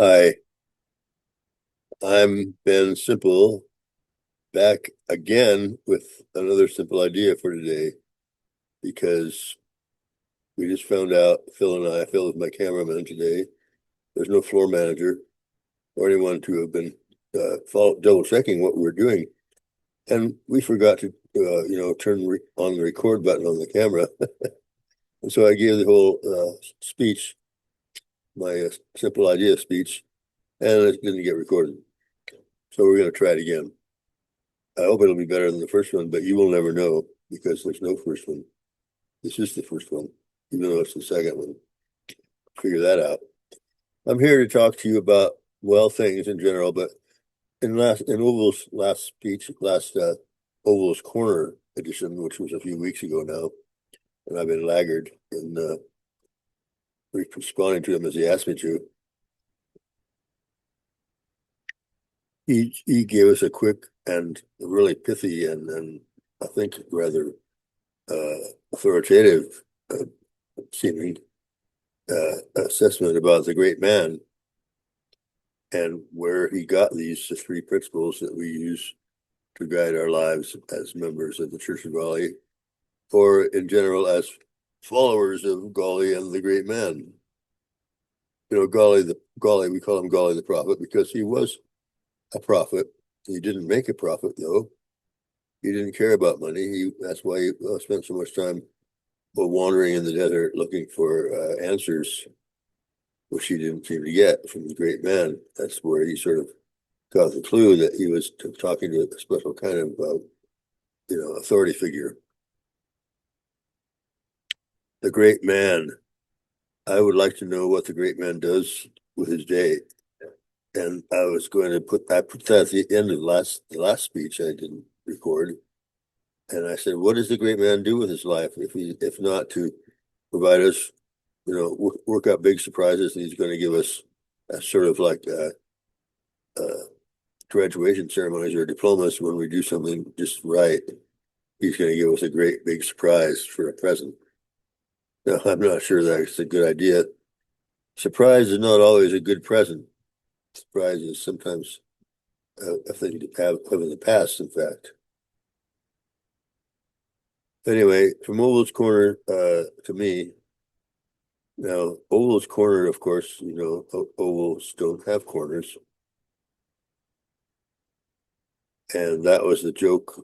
Hi, I'm Ben Simple, back again with another simple idea for today because we just found out, Phil is my cameraman today. There's no floor manager or anyone to have been double checking what we're doing. And we forgot to, turn on the record button on the camera. And so I gave the whole speech, my simple idea speech, and it didn't get recorded. So we're going to try it again. I hope it'll be better than the first one, but you will never know because there's no first one. This is the first one, even though it's the second one. Figure that out. I'm here to talk to you about, well, things in general, but in Oval's last speech, Oval's Corner edition, which was a few weeks ago now, and I've been laggard in responding to him as he asked me to. He gave us a quick and really pithy and I think rather uh, authoritative seeming assessment about the great man and where he got these three principles that we use to guide our lives as members of the Church of Golly, or in general as followers of Golly and the great man. You know, Golly, we call him Golly the prophet because he was a prophet. He didn't make a prophet though. He didn't care about money. That's why he spent so much time wandering in the desert looking for answers, which he didn't seem to get from the great man. That's where he sort of got the clue that he was talking to a special kind of, authority figure. The great man. I would like to know what the great man does with his day. And I was going to I put that at the end of the last speech I didn't record. And I said, what does the great man do with his life if not to provide us, work out big surprises, and he's going to give us a sort of like graduation ceremonies or diplomas when we do something just right. He's going to give us a great big surprise for a present. Now, I'm not sure that's a good idea. Surprise is not always a good present. Surprise is sometimes a thing to have in the past, in fact. Anyway, from Oval's Corner to me, now Oval's Corner, of course, ovals don't have corners. And that was the joke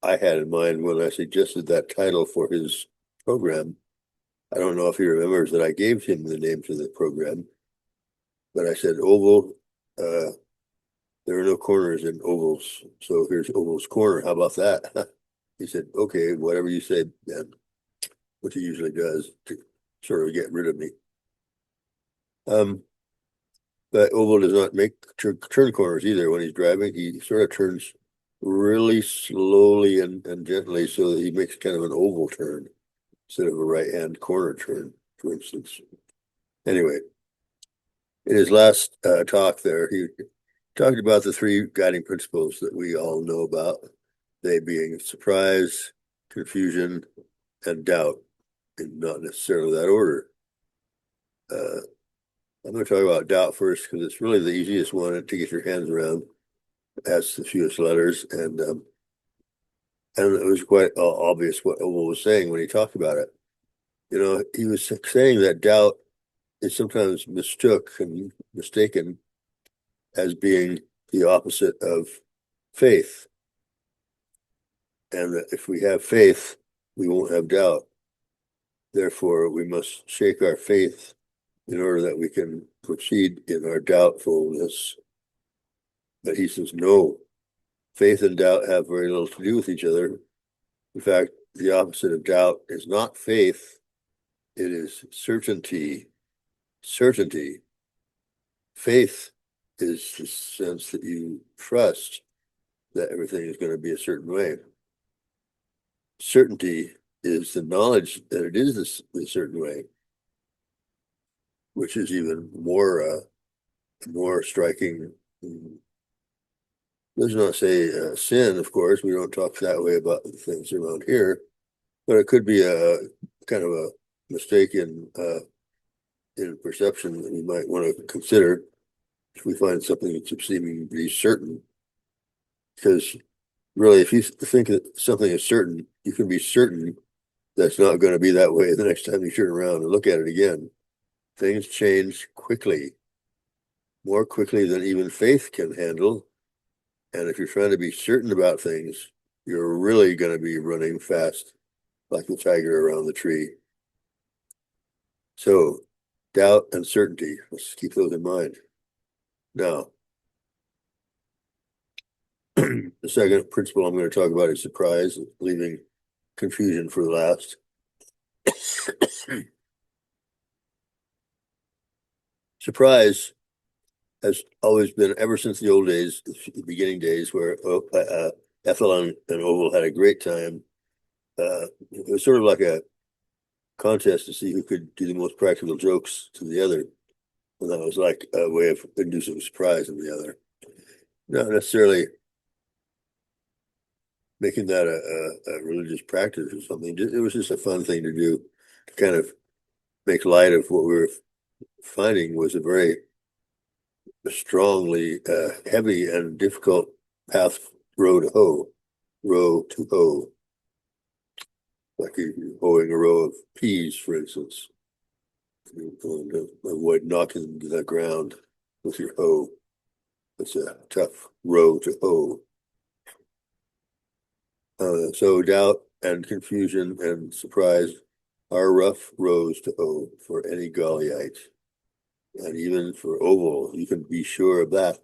I had in mind when I suggested that title for his program. I don't know if he remembers that I gave him the name to the program, but I said, Oval, there are no corners in ovals. So here's Oval's Corner. How about that? He said, okay, whatever you say, Ben, which he usually does to sort of get rid of me. But Oval does not make turn corners either when he's driving. He sort of turns really slowly and gently so that he makes kind of an oval turn instead of a right-hand corner turn, for instance. Anyway, in his last talk there, he talked about the three guiding principles that we all know about, they being surprise, confusion, and doubt, in not necessarily that order. I'm going to talk about doubt first because it's really the easiest one to get your hands around. It has the fewest letters, and it was quite obvious what Oval was saying when he talked about it. You know, he was saying that doubt is sometimes mistook and mistaken as being the opposite of faith. And that if we have faith, we won't have doubt. Therefore, we must shake our faith in order that we can proceed in our doubtfulness. But he says, no, faith and doubt have very little to do with each other. In fact, the opposite of doubt is not faith, it is certainty. Certainty. Faith is the sense that you trust that everything is going to be a certain way. Certainty is the knowledge that it is a certain way, which is even more striking. Let's not say sin, of course. We don't talk that way about things around here, but it could be a kind of a mistake in perception that you might want to consider. if we find something that's seemingly certain. Because really, if you think that something is certain, you can be certain that's not going to be that way the next time you turn around and look at it again. Things change quickly, more quickly than even faith can handle. And if you're trying to be certain about things, you're really going to be running fast like the tiger around the tree. So, doubt and certainty, let's keep those in mind. Now, the second principle I'm going to talk about is surprise, leaving confusion for the last. Surprise has always been, ever since the old days, the beginning days, where Ethel and Oval had a great time. It was sort of like a contest to see who could do the most practical jokes to the other. And that was like a way of inducing surprise in the other. Not necessarily making that a religious practice or something. It was just a fun thing to do to kind of make light of what we were finding was a very strongly heavy and difficult path row to hoe, like you're hoeing a row of peas, for instance. You're going to avoid knocking them to the ground with your hoe. It's a tough row to hoe. So doubt and confusion and surprise are rough rows to hoe for any Gauliite. And even for Oval, you can be sure of that.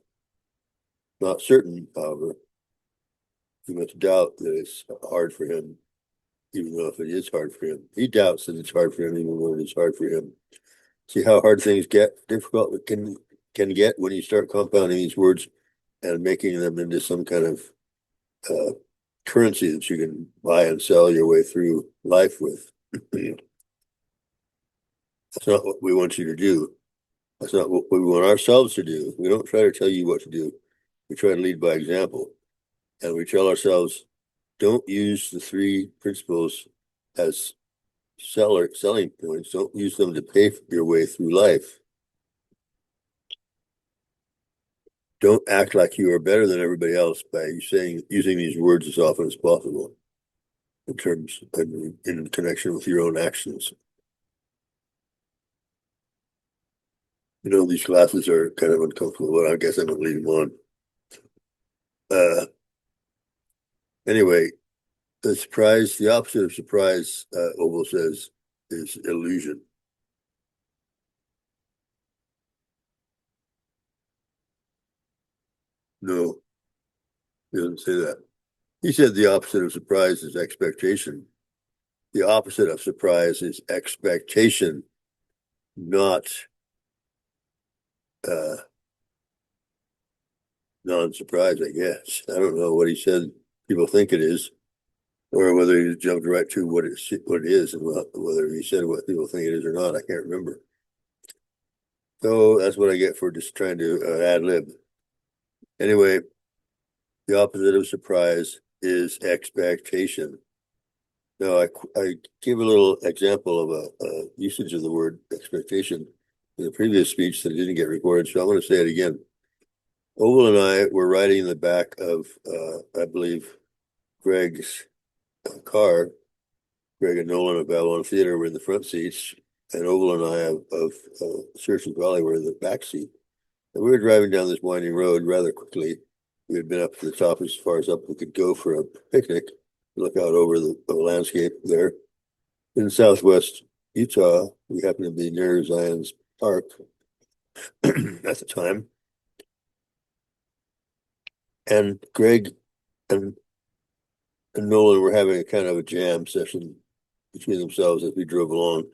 Not certain, however. You must doubt that it's hard for him, even though if it is hard for him. He doubts that it's hard for him, even when it's hard for him. See how hard things get, difficult it can get when you start compounding these words and making them into some kind of currency that you can buy and sell your way through life with. That's not what we want you to do. That's not what we want ourselves to do. We don't try to tell you what to do. We try to lead by example. And we tell ourselves, don't use the three principles as selling points. Don't use them to pay for your way through life. Don't act like you are better than everybody else by using these words as often as possible in connection with your own actions. You know, these glasses are kind of uncomfortable, but I guess I'm gonna leave them on. Anyway, the opposite of surprise, Oval says, is illusion. No, he doesn't say that. He said the opposite of surprise is expectation. The opposite of surprise is expectation, not uh, non-surprise, I guess. I don't know what he said people think it is, or whether he jumped right to what it is, and whether he said what people think it is or not. I can't remember. So that's what I get for just trying to ad lib. Anyway, the opposite of surprise is expectation. Now, I gave a little example of a usage of the word expectation in the previous speech that didn't get recorded, so I'm going to say it again. Oval and I were riding in the back of, I believe, Greg's car. Greg and Nolan of Babylon Theater were in the front seats, and Oval and I of Church and Valley were in the back seat. And we were driving down this winding road rather quickly. We had been up to the top as far as up we could go for a picnic, look out over the landscape there. In southwest Utah, we happened to be near Zion's Park at the time. And Greg and Nolan were having a kind of a jam session between themselves as we drove along.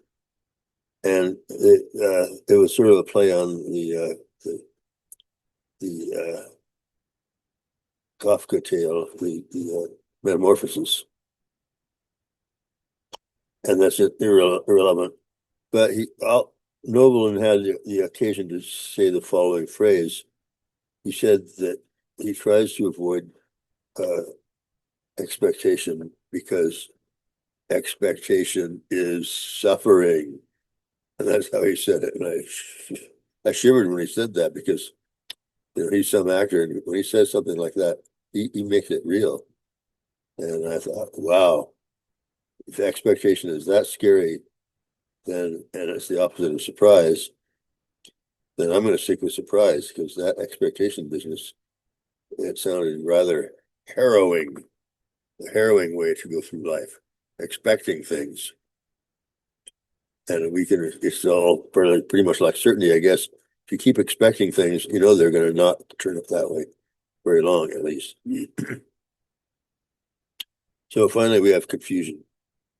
And it was sort of a play on the Kafka tale, the Metamorphosis. And that's irrelevant. But Nolan had the occasion to say the following phrase. He said that he tries to avoid expectation because expectation is suffering. And that's how he said it. And I shivered when he said that because he's some actor, and when he says something like that, he makes it real. And I thought, wow, if expectation is that scary, then and it's the opposite of surprise, then I'm going to stick with surprise because that expectation business, it sounded rather harrowing, a harrowing way to go through life, expecting things. And it's all pretty much like certainty, I guess. If you keep expecting things, you know they're going to not turn up that way very long, at least. So finally, we have confusion.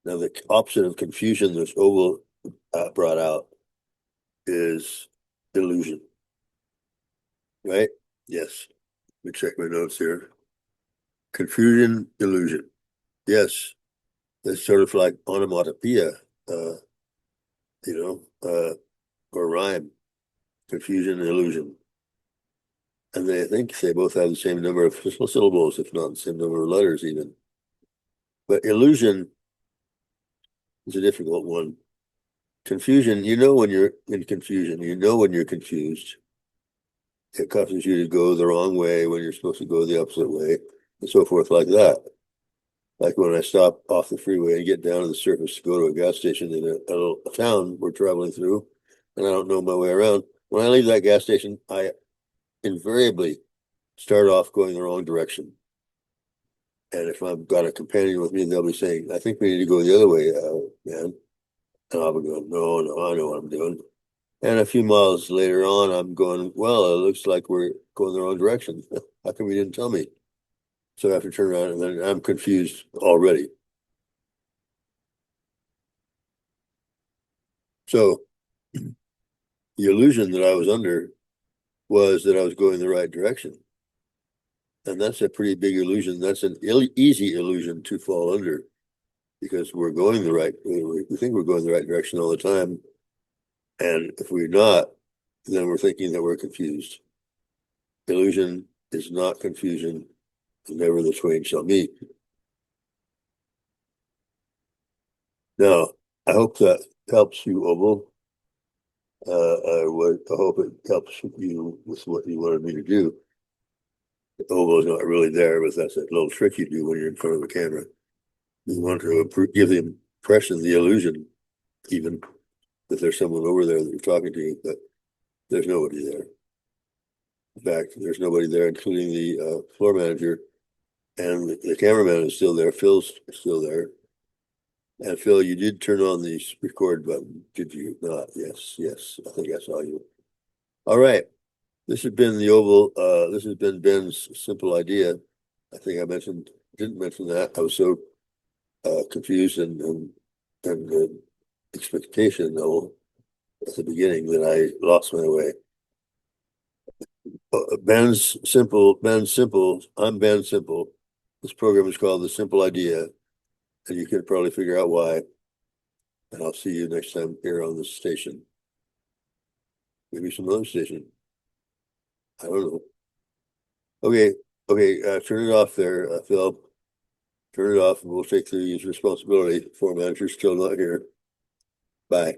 Now, the opposite of confusion, this Oval brought out, is illusion, right? Yes. Let me check my notes here. Confusion, illusion. Yes, it's sort of like onomatopoeia, uh, or rhyme. Confusion and illusion. And I think they both have the same number of syllables, if not the same number of letters, even. But illusion is a difficult one. Confusion, you know when you're in confusion, you know when you're confused. It causes you to go the wrong way when you're supposed to go the opposite way, and so forth, like that. Like when I stop off the freeway and get down to the surface to go to a gas station in a town we're traveling through, and I don't know my way around. When I leave that gas station, I invariably start off going the wrong direction. And if I've got a companion with me, they'll be saying, I think we need to go the other way, man. And I'll be going, no, I know what I'm doing. And a few miles later on, I'm going, well, it looks like we're going the wrong direction. How come you didn't tell me? So I have to turn around and then I'm confused already. So the illusion that I was under was that I was going the right direction. And that's a pretty big illusion. That's an easy illusion to fall under because we think we're going the right direction all the time. And if we're not, then we're thinking that we're confused. Illusion is not confusion, and never the twain shall meet. Now, I hope that helps you, Oval. I hope it helps you with what you wanted me to do. Oval is not really there, but that's that little trick you do when you're in front of a camera. You want to give the impression, the illusion, even that there's someone over there that you're talking to, but there's nobody there. In fact, there's nobody there, including the floor manager, and the cameraman is still there. Phil's still there. And Phil, you did turn on the record button, did you not? Yes, yes. I think I saw you. All right. This has been the Oval. This has been Ben's Simple Idea. I think didn't mention that. I was so confused and expectation though at the beginning that I lost my way. Ben Simple. I'm Ben Simple. This program is called the Simple Idea, and you can probably figure out why. And I'll see you next time here on this station. Maybe some other station. I don't know. Okay, okay. Turn it off there, Phil. Turn it off, and we'll take the responsibility. Floor manager's still not here. Bye.